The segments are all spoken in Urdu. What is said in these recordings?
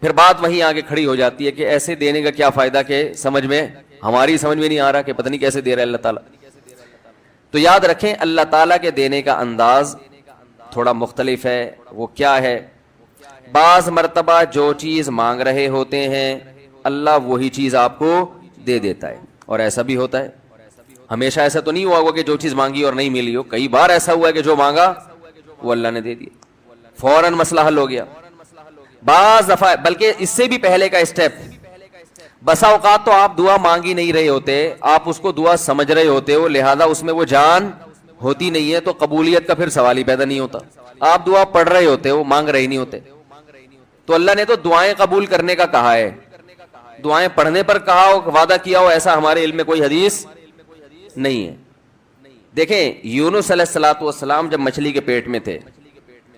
پھر بات وہیں آگے کھڑی ہو جاتی ہے کہ ایسے دینے کا کیا فائدہ کہ ہماری سمجھ میں نہیں آ رہا کہ پتہ نہیں کیسے دے رہا ہے اللہ تعالیٰ. تو یاد رکھیں اللہ تعالیٰ کے دینے کا انداز تھوڑا مختلف ہے. وہ کیا ہے؟ بعض مرتبہ جو چیز مانگ رہے ہوتے ہیں اللہ وہی چیز آپ کو دے دیتا ہے. اور ایسا بھی ہوتا ہے, ہمیشہ ایسا تو نہیں ہوا ہوگا کہ جو چیز مانگی اور نہیں ملی ہو. کئی بار ایسا ہوا ہے کہ جو مانگا وہ اللہ نے دے دیا, فوراً مسئلہ حل ہو گیا. بعض دفعہ بلکہ اس سے بھی پہلے کا اسٹیپ, بسا اوقات تو آپ دعا مانگ ہی نہیں رہے ہوتے, آپ اس کو دعا سمجھ رہے ہوتے ہو, لہذا اس میں وہ جان ہوتی نہیں ہے, تو قبولیت کا پھر سوال ہی پیدا نہیں ہوتا. آپ دعا پڑھ رہے ہوتے ہو, مانگ رہے نہیں ہوتے. تو اللہ نے تو دعائیں قبول کرنے کا کہا ہے, دعائیں پڑھنے پر کہا ہو, وعدہ کیا ہو, ایسا ہمارے علم میں کوئی حدیث نہیں ہے. دیکھیں یونس علیہ الصلوۃ والسلام جب مچھلی کے پیٹ میں تھے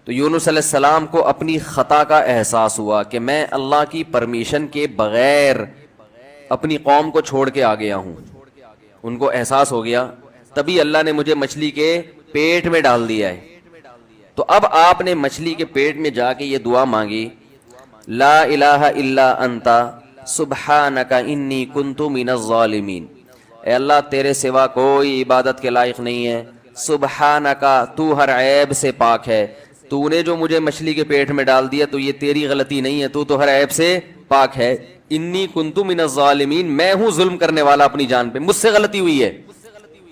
تو یونس علیہ السلام کو اپنی خطا کا احساس ہوا کہ میں اللہ کی پرمیشن کے بغیر اپنی قوم کو چھوڑ کے آ گیا ہوں. ان کو احساس ہو گیا, تبھی اللہ نے مجھے مچھلی کے پیٹ میں ڈال دیا ہے. تو اب آپ نے مچھلی کے پیٹ میں جا کے یہ دعا مانگی, لا الہ الا انت سبحانک انی کنت من الظالمین. اے اللہ تیرے سوا کوئی عبادت کے لائق نہیں ہے, سبحانکا تو ہر عیب سے پاک ہے. تو نے جو مجھے مچھلی کے پیٹ میں ڈال دیا تو یہ تیری غلطی نہیں ہے, تو ہر عیب سے پاک ہے. انی کنت من الظالمین, میں ہوں ظلم کرنے والا اپنی جان پہ, مجھ سے غلطی ہوئی ہے.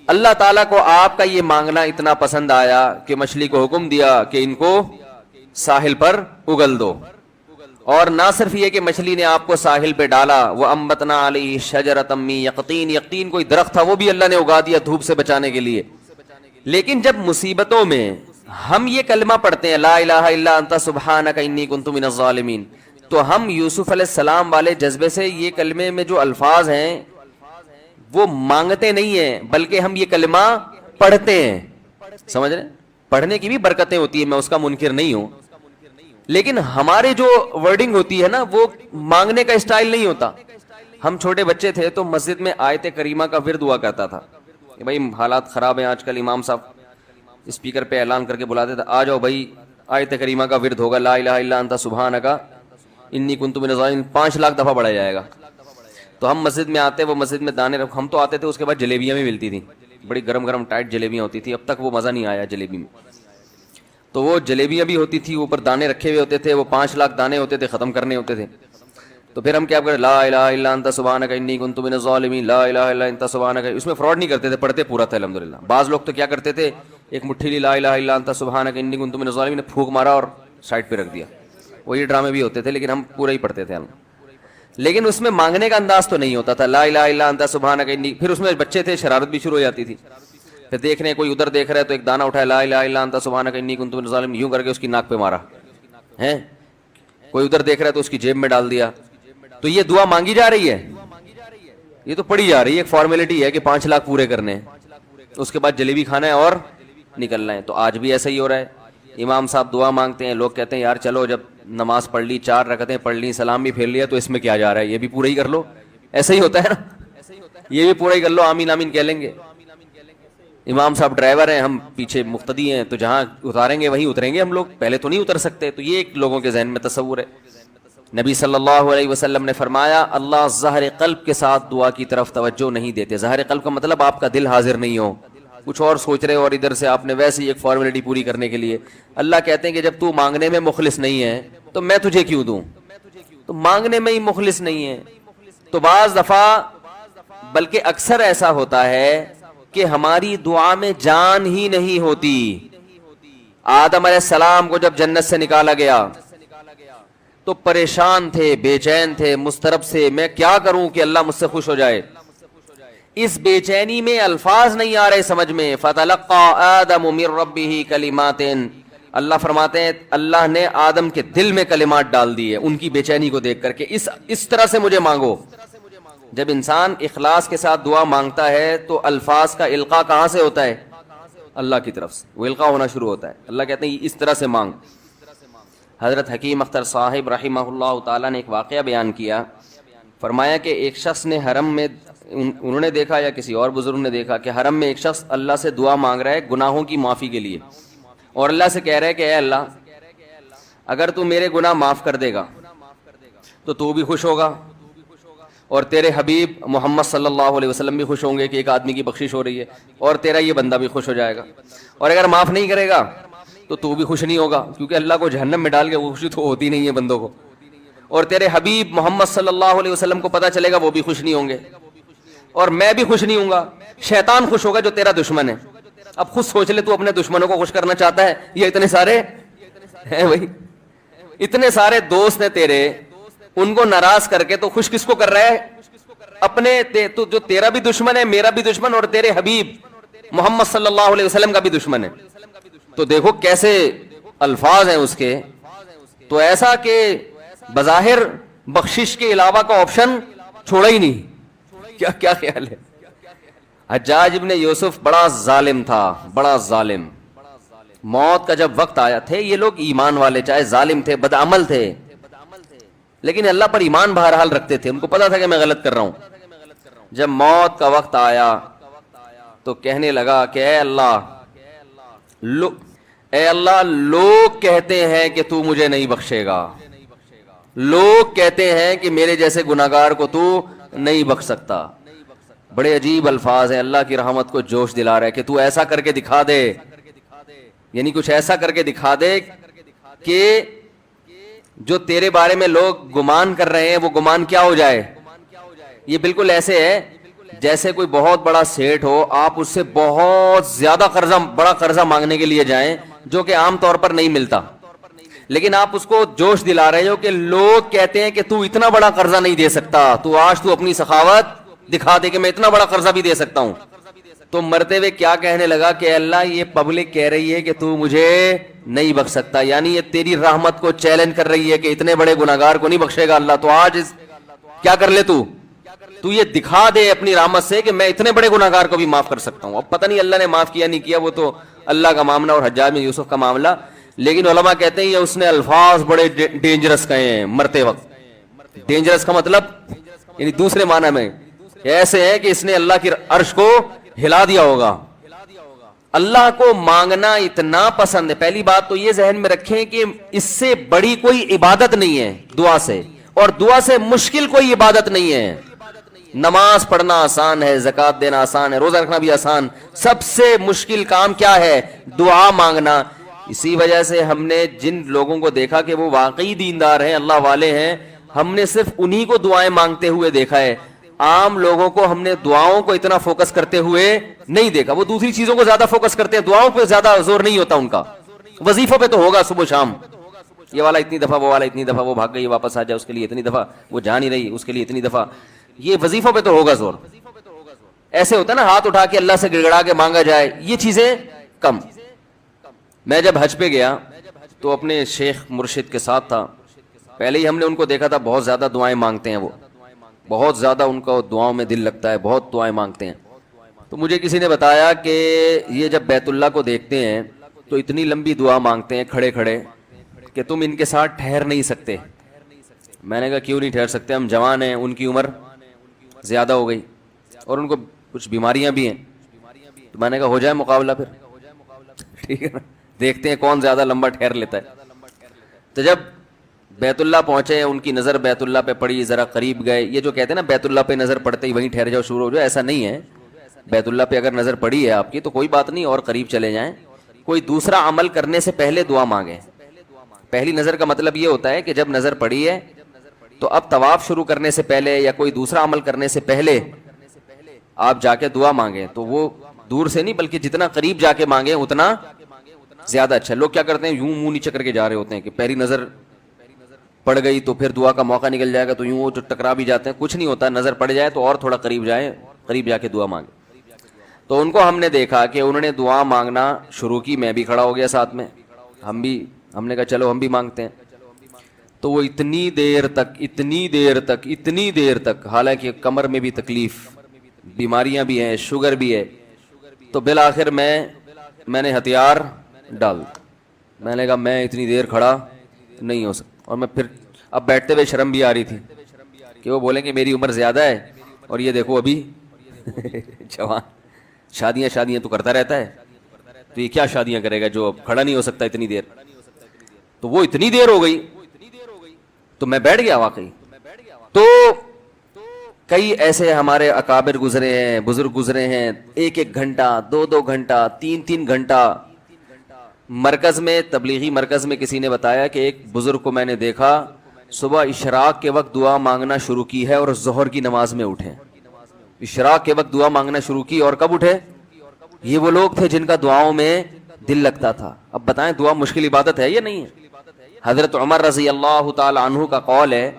اللہ تعالیٰ کو آپ کا یہ مانگنا اتنا پسند آیا کہ مچھلی کو حکم دیا کہ ان کو ساحل پر اگل دو. اور نہ صرف یہ کہ مچھلی نے آپ کو ساحل پہ ڈالا, وہ انبتنا علیہ شجرۃ من یقطین, یقطین کوئی درخت تھا وہ بھی اللہ نے اگا دیا دھوپ سے بچانے کے لیے. لیکن جب مصیبتوں میں ہم یہ کلمہ پڑھتے ہیں لا الہ الا انت سبحانک انی کنت من الظالمین, تو ہم یوسف علیہ السلام والے جذبے سے یہ کلمے میں جو الفاظ ہیں وہ مانگتے نہیں ہیں, بلکہ ہم یہ کلمہ پڑھتے ہیں. سمجھ رہے ہیں, پڑھنے کی بھی برکتیں ہوتی ہیں, میں اس کا منکر نہیں ہوں, لیکن ہمارے جو ورڈنگ ہوتی ہے نا وہ مانگنے کا اسٹائل نہیں ہوتا. ہم چھوٹے بچے تھے تو مسجد میں آیت کریمہ کا ورد ہوا کرتا تھا کہ بھائی حالات خراب ہیں آج کل, امام صاحب اسپیکر پہ اعلان کر کے بلاتے تھے, آ جاؤ بھائی آیت کریمہ کا ورد ہوگا, لا الہ الا انت سبحانک انی کنت من الظالمین, 5 لاکھ دفعہ پڑھا جائے گا. تو ہم مسجد میں آتے, وہ مسجد میں دانے ہم تو آتے تھے, اس کے بعد جلیبیاں بھی ملتی تھیں, بڑی گرم گرم ٹائٹ جلیبیاں ہوتی تھی. اب تک وہ مزہ نہیں آیا جلیبی میں. تو وہ جلیبیاں بھی ہوتی تھی, اوپر دانے رکھے ہوئے ہوتے تھے, وہ 5 لاکھ دانے ہوتے تھے, ختم کرنے ہوتے تھے. تو پھر ہم کیا کریں, لا الہ الا انت سبحانک انی کنت من الظالمین, لا الہ الا انت سبحانک. اس میں فراڈ نہیں کرتے تھے, پڑھتے پورا تھا الحمدللہ. بعض لوگ تو کیا کرتے تھے, ایک مٹھی لی لا الہ الا انت سبحانک انی کنت من الظالمین نے پھونک مارا اور سائڈ پہ رکھ دیا. وہ یہ ڈرامے بھی ہوتے تھے, لیکن ہم پورا ہی پڑھتے تھے. لیکن اس میں مانگنے کا انداز تو نہیں ہوتا تھا, لا الہ الا انت سبحانک انی. پھر اس میں بچے تھے, شرارت بھی شروع ہو جاتی تھی. پھر دیکھ رہے کوئی ادھر دیکھ رہا ہے تو ایک دانہ اٹھایا, لا الہ الا انت سبحانک انی کنت من الظالمین, یوں کر کے اس کی ناک پہ مارا ہے. کوئی ادھر دیکھ رہا ہے تو اس کی جیب میں ڈال دیا. تو یہ دعا مانگی جا رہی ہے, یہ تو پڑھی جا رہی ہے, ایک فارمیلٹی ہے کہ 5 لاکھ پورے کرنے ہیں, اس کے بعد جلیبی کھانا ہے اور نکلنا ہے. تو آج بھی ایسا ہی ہو رہا ہے. امام صاحب دعا مانگتے ہیں, لوگ کہتے ہیں یار چلو جب نماز پڑھ لی, 4 رکعتیں پڑھ لی, سلام بھی پھیر لیا, تو اس میں کیا جا رہا ہے, یہ بھی پورا ہی کر لو. ایسا ہی ہوتا ہے نا, یہ بھی پورا ہی کر لو, آمین آمین کہہ لیں گے. امام صاحب ڈرائیور ہیں, ہم پیچھے مقتدی ہیں, تو جہاں اتاریں گے وہیں اتریں گے ہم لوگ, پہلے تو نہیں اتر سکتے. تو یہ ایک لوگوں کے ذہن میں تصور ہے. نبی صلی اللہ علیہ وسلم نے فرمایا اللہ ظاہر قلب کے ساتھ دعا کی طرف توجہ نہیں دیتے. ظاہر قلب کا مطلب آپ کا دل حاضر نہیں ہو, کچھ اور سوچ رہے ہو, اور ادھر سے آپ نے ویسے ہی ایک فارمیلٹی پوری کرنے کے لیے. اللہ کہتے ہیں کہ جب تو مانگنے میں مخلص نہیں ہے تو میں تجھے کیوں دوں. تو مانگنے میں ہی مخلص نہیں ہے. تو بعض دفعہ بلکہ اکثر ایسا ہوتا ہے کہ ہماری دعا میں جان ہی نہیں ہوتی. آدم علیہ السلام کو جب جنت سے نکالا گیا تو پریشان تھے, بے چین تھے, مضطرب سے, میں کیا کروں کہ اللہ مجھ سے خوش ہو جائے. اس بے چینی میں الفاظ نہیں آ رہے سمجھ میں. فَتَلَقَّى آدَمُ مِن رَبِّهِ كَلِمَاتٍ, اللہ فرماتے ہیں اللہ نے آدم کے دل میں کلمات ڈال دیے ان کی بے چینی کو دیکھ کر کے, اس طرح سے مجھے مانگو. جب انسان اخلاص کے ساتھ دعا مانگتا ہے تو الفاظ کا القاء کہاں سے ہوتا ہے, اللہ کی طرف سے وہ القاء ہونا شروع ہوتا ہے. اللہ کہتے ہیں اس طرح سے مانگ. حضرت حکیم اختر صاحب رحمہ اللہ تعالیٰ نے ایک واقعہ بیان کیا, فرمایا کہ ایک شخص نے حرم میں, انہوں نے دیکھا یا کسی اور بزرگ نے دیکھا کہ حرم میں ایک شخص اللہ سے دعا مانگ رہا ہے گناہوں کی معافی کے لیے, اور اللہ سے کہہ رہا ہے کہ اے اللہ اگر تو میرے گناہ معاف کر دے گا تو بھی خوش ہوگا اور تیرے حبیب محمد صلی اللہ علیہ وسلم بھی خوش ہوں گے کہ ایک آدمی کی بخشش ہو رہی ہے، اور تیرا یہ بندہ بھی خوش ہو جائے گا۔ اور اگر معاف نہیں کرے گا تو بھی خوش نہیں ہوگا، کیونکہ اللہ کو جہنم میں ڈال کے خوشی تو ہوتی نہیں ہے بندوں کو، اور تیرے حبیب محمد صلی اللہ علیہ وسلم کو پتہ چلے گا وہ بھی خوش نہیں ہوں گے، اور میں بھی خوش نہیں ہوں گا۔ شیطان خوش ہوگا جو تیرا دشمن ہے۔ اب خود سوچ لے، تو اپنے دشمنوں کو خوش کرنا چاہتا ہے؟ یہ اتنے سارے ہیں بھائی، اتنے سارے دوست ہیں تیرے، ان کو ناراض کر کے تو خوش کس کو کر رہا ہے؟ اپنے تو جو تیرا بھی دشمن ہے، میرا بھی دشمن، اور تیرے حبیب محمد صلی اللہ علیہ وسلم کا بھی دشمن ہے۔ تو دیکھو کیسے الفاظ ہیں اس کے، تو ایسا کہ بظاہر بخشش کے علاوہ کا آپشن چھوڑا ہی نہیں۔ کیا خیال ہے؟ حجاج ابن یوسف بڑا ظالم تھا، بڑا ظالم۔ موت کا جب وقت آیا، تھے یہ لوگ ایمان والے، چاہے ظالم تھے، بدعمل تھے، لیکن اللہ پر ایمان بہرحال رکھتے تھے، ان کو پتا تھا کہ میں غلط کر رہا ہوں۔ جب موت کا وقت آیا تو کہنے لگا کہ اے اللہ لوگ کہتے ہیں کہ تو مجھے نہیں بخشے گا، لوگ کہتے ہیں کہ میرے جیسے گناہگار کو تو نہیں بخش سکتا۔ بڑے عجیب الفاظ ہیں، اللہ کی رحمت کو جوش دلا رہا ہے کہ تو ایسا کر کے دکھا دے، یعنی کچھ ایسا کر کے دکھا دے کہ جو تیرے بارے میں لوگ گمان کر رہے ہیں وہ گمان کیا ہو جائے۔ یہ بالکل ایسے ہے جیسے کوئی بہت بڑا سیٹ ہو، آپ اس سے بہت زیادہ بڑا قرضہ مانگنے کے لیے جائیں جو کہ عام طور پر نہیں ملتا، لیکن آپ اس کو جوش دلا رہے ہو کہ لوگ کہتے ہیں کہ تو اتنا بڑا قرضہ نہیں دے سکتا، تو آج تو اپنی سخاوت دکھا دے کہ میں اتنا بڑا قرضہ بھی دے سکتا ہوں۔ تو مرتے ہوئے کیا کہنے لگا کہ اللہ یہ پبلک کہہ رہی ہے کہ تو مجھے نہیں بخش سکتا، یعنی یہ تیری رحمت کو چیلنج کر رہی ہے کہ اتنے بڑے گناہگار کو نہیں بخشے گا اللہ، تو آج کیا کر لے تو یہ دکھا دے اپنی رحمت سے کہ میں اتنے بڑے گناہگار کو بھی معاف کر سکتا ہوں۔ اب پتہ نہیں اللہ نے معاف کیا نہیں کیا، وہ تو اللہ کا معاملہ اور حجاج بن یوسف کا معاملہ، لیکن علماء کہتے ہیں یہ اس نے الفاظ بڑے ڈینجرس کہے ہیں مرتے وقت۔ ڈینجرس کا مطلب یعنی دوسرے معنی میں ایسے ہے کہ اس نے اللہ کی عرش کو ہلا دیا ہوگا۔ اللہ کو مانگنا اتنا پسند ہے، پہلی بات تو یہ ذہن میں رکھیں کہ اس سے بڑی کوئی عبادت نہیں ہے دعا سے، اور دعا سے مشکل کوئی عبادت نہیں ہے۔ نماز پڑھنا آسان ہے، زکوٰۃ دینا آسان ہے، روزہ رکھنا بھی آسان، سب سے مشکل کام کیا ہے؟ دعا مانگنا۔ اسی وجہ سے ہم نے جن لوگوں کو دیکھا کہ وہ واقعی دیندار ہیں، اللہ والے ہیں، ہم نے صرف انہی کو دعائیں مانگتے ہوئے دیکھا ہے۔ عام لوگوں کو ہم نے دعاؤں کو اتنا فوکس کرتے ہوئے نہیں دیکھا، وہ دوسری چیزوں کو زیادہ فوکس کرتے ہیں، دعاؤں پہ زیادہ زور نہیں ہوتا ان کا۔ وظیفوں پہ تو ہوگا صبح شام، یہ والا اتنی دفعہ، وہ والا اتنی دفعہ، وہ بھاگ گئی واپس آ جائے اس کے لیے اتنی دفعہ، وہ جا نہیں رہی اس کے لیے اتنی دفعہ، یہ وظیفوں پہ تو ہوگا زور۔ ایسے ہوتا ہے نا ہاتھ اٹھا کے اللہ سے گڑگڑا کے مانگا جائے، یہ چیزیں کم۔ میں جب حج پہ گیا تو اپنے شیخ مرشد کے ساتھ تھا، پہلے ہی ہم نے ان کو دیکھا تھا بہت زیادہ دعائیں مانگتے ہیں، وہ بہت زیادہ ان کا دعاؤں میں دل لگتا ہے، بہت دعائیں مانگتے ہیں۔ تو مجھے کسی نے بتایا کہ یہ جب بیت اللہ کو دیکھتے ہیں تو اتنی لمبی دعا مانگتے ہیں کھڑے کھڑے کہ تم ان کے ساتھ ٹھہر نہیں سکتے۔ میں نے کہا کیوں نہیں ٹھہر سکتے؟ ہم جوان ہیں، ان کی عمر زیادہ ہو گئی اور ان کو کچھ بیماریاں بھی ہیں۔ تو میں نے کہا ہو جائے مقابلہ پھر، ٹھیک ہے نا، دیکھتے ہیں کون زیادہ لمبا ٹھہر لیتا ہے۔ تو جب بیت اللہ پہنچے، ان کی نظر بیت اللہ پہ پڑی، ذرا قریب گئے۔ یہ جو کہتے ہیں نا بیت اللہ پہ نظر پڑتے ہی وہیں ٹھہر جاؤ، شروع ہو جاؤ، ایسا نہیں ہے۔ بیت اللہ پہ اگر نظر پڑی ہے آپ کی تو کوئی بات نہیں، اور قریب چلے جائیں۔ کوئی دوسرا عمل کرنے سے پہلے دعا مانگیں۔ پہلی نظر کا مطلب یہ ہوتا ہے کہ جب نظر پڑی ہے تو اب طواف شروع کرنے سے پہلے یا کوئی دوسرا عمل کرنے سے پہلے آپ جا کے دعا مانگیں، تو وہ دور سے نہیں بلکہ جتنا قریب جا کے مانگیں اتنا زیادہ اچھا۔ لوگ کیا کرتے ہیں، یوں منہ نیچے کر کے جا رہے ہوتے ہیں کہ پہلی نظر پڑ گئی تو پھر دعا کا موقع نکل جائے گا، تو یوں وہ ٹکرا بھی جاتے ہیں۔ کچھ نہیں ہوتا، نظر پڑ جائے تو اور تھوڑا قریب جائیں، قریب جا کے دعا مانگیں۔ تو ان کو ہم نے دیکھا کہ انہوں نے دعا مانگنا شروع کی، میں بھی کھڑا ہو گیا ساتھ میں، ہم نے کہا چلو ہم بھی مانگتے ہیں۔ تو وہ اتنی دیر تک حالانکہ کمر میں بھی تکلیف، بیماریاں بھی ہیں، شوگر بھی ہے، تو بالآخر میں نے ہتھیار ڈال، میں نے کہا میں اتنی دیر کھڑا نہیں ہو سکتا۔ اور میں پھر اب بیٹھتے ہوئے شرم بھی آ رہی تھی کہ وہ بولیں کہ میری عمر زیادہ ہے اور یہ دیکھو ابھی جوان، شادیاں تو کرتا رہتا ہے، تو یہ کیا شادیاں کرے گا جو اب کھڑا نہیں ہو سکتا اتنی دیر۔ تو وہ اتنی دیر ہو گئی تو میں بیٹھ گیا واقعی، تو کئی ایسے ہمارے اکابر گزرے ہیں, بزرگ گزرے ہیں, 1 گھنٹہ 2 گھنٹہ 3 گھنٹہ. مرکز میں, تبلیغی مرکز میں کسی نے بتایا کہ ایک بزرگ کو میں نے دیکھا صبح اشراق کے وقت دعا مانگنا شروع کی ہے اور ظہر کی نماز میں اٹھے. اشراق کے وقت دعا مانگنا شروع کی اور کب اٹھے؟ یہ وہ لوگ تھے جن کا دعاؤں میں دل لگتا تھا. اب بتائیں دعا مشکل عبادت ہے یا نہیں ہے؟ حضرت عمر رضی اللہ تعالی عنہ کا قول ہے,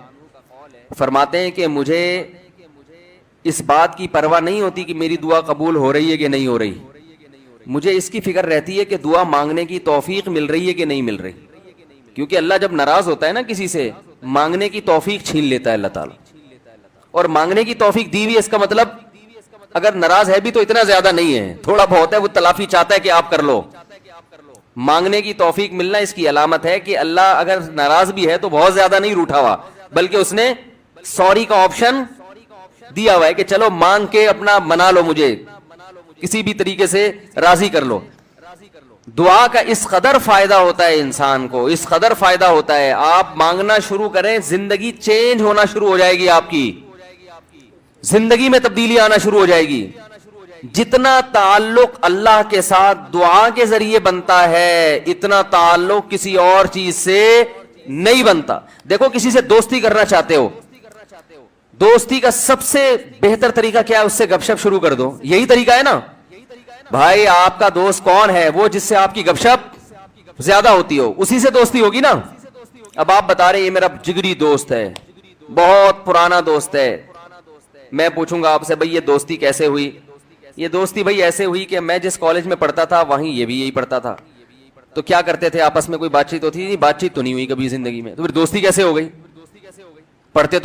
فرماتے ہیں کہ مجھے اس بات کی پرواہ نہیں ہوتی کہ میری دعا قبول ہو رہی ہے کہ نہیں ہو رہی, مجھے اس کی فکر رہتی ہے کہ دعا مانگنے کی توفیق مل رہی ہے کہ نہیں مل رہی. کیونکہ اللہ جب ناراض ہوتا ہے نا کسی سے, مانگنے کی توفیق چھین لیتا ہے اللہ تعالیٰ. اور مانگنے کی توفیق دی ہوئی, اس کا مطلب اگر ناراض ہے بھی تو اتنا زیادہ نہیں ہے, تھوڑا بہت ہے, وہ تلافی چاہتا ہے کہ آپ کر لو. مانگنے کی توفیق ملنا اس کی علامت ہے کہ اللہ اگر ناراض بھی ہے تو بہت زیادہ نہیں روٹھا ہوا, بلکہ اس نے سوری کا آپشن دیا ہوا ہے کہ چلو مانگ کے اپنا منا لو, مجھے کسی بھی طریقے سے راضی کر لو. دعا کا اس قدر فائدہ ہوتا ہے انسان کو, اس قدر فائدہ ہوتا ہے, آپ مانگنا شروع کریں زندگی چینج ہونا شروع ہو جائے گی, آپ کی زندگی میں تبدیلی آنا شروع ہو جائے گی. جتنا تعلق اللہ کے ساتھ دعا کے ذریعے بنتا ہے اتنا تعلق کسی اور چیز سے نہیں بنتا. دیکھو کسی سے دوستی کرنا چاہتے ہو, دوستی کا سب سے بہتر طریقہ کیا ہے؟ اس سے گپ شپ شروع کر دو. یہی طریقہ ہے نا بھائی. آپ کا دوست کون ہے؟ وہ جس سے آپ کی گپ شپ زیادہ ہوتی ہو, اسی سے دوستی ہوگی نا. اب آپ بتا رہے یہ میرا جگری دوست ہے, بہت پرانا دوست ہے. میں پوچھوں گا آپ سے بھائی یہ دوستی کیسے ہوئی؟ یہ دوستی بھائی ایسے ہوئی کہ میں جس کالج میں پڑھتا تھا وہیں یہ بھی یہی پڑھتا تھا, تو کیا کرتے تھے آپس میں, کوئی بات چیت ہوتی تھی؟ بات چیت تو نہیں ہوئی کبھی زندگی میں, تو پھر دوستی کیسے ہو گئی؟ پڑھتے تو